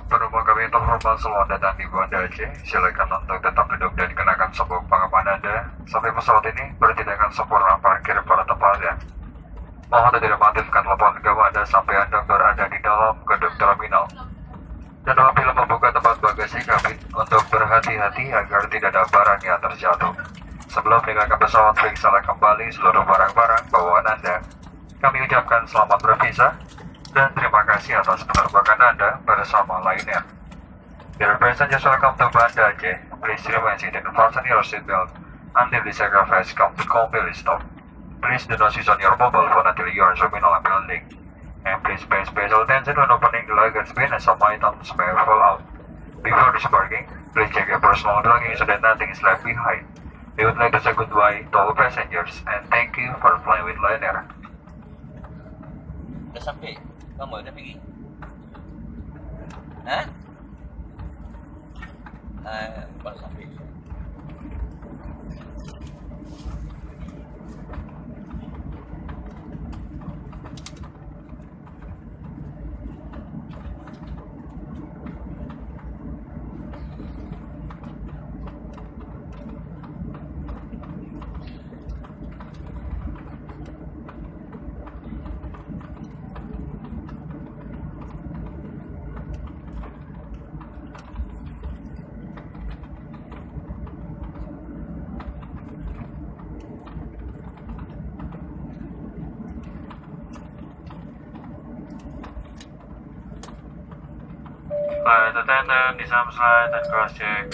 Penumpang kami terhormat selamat datang di Banda Aceh. Silakan untuk tetap duduk dan kenakan sabuk pengaman Anda sampai pesawat ini berhenti dengan sempurna parkir pada tempatnya. Mohon tidak mengaktifkan telepon genggam Anda sampai Anda berada di dalam gedung terminal. Dan apabila membuka tempat bagasi kabin untuk berhati-hati agar tidak ada barang yang terjatuh. Sebelum meninggalkan pesawat, periksalah kembali seluruh barang-barang bawaan Anda. Kami ucapkan selamat bervisa dan terima kasih atas penerbangan Anda bersama lainnya. Dear passengers, welcome to Banda Aceh. Please remain seated and fasten your seatbelt until the sacrifice come to completely stop. Please do not switch on your mobile phone until you are terminal and building. And please pay special attention when opening the luggage bin as some items may fall out. Before disembarking, please check your personal belongings so that nothing is left behind. We would like to say goodbye to all passengers and thank you for flying with Lion Air. Udah sampai? Kamu udah pergi? Hah? Baru sampai. Flight attendant, disarm slide and cross check.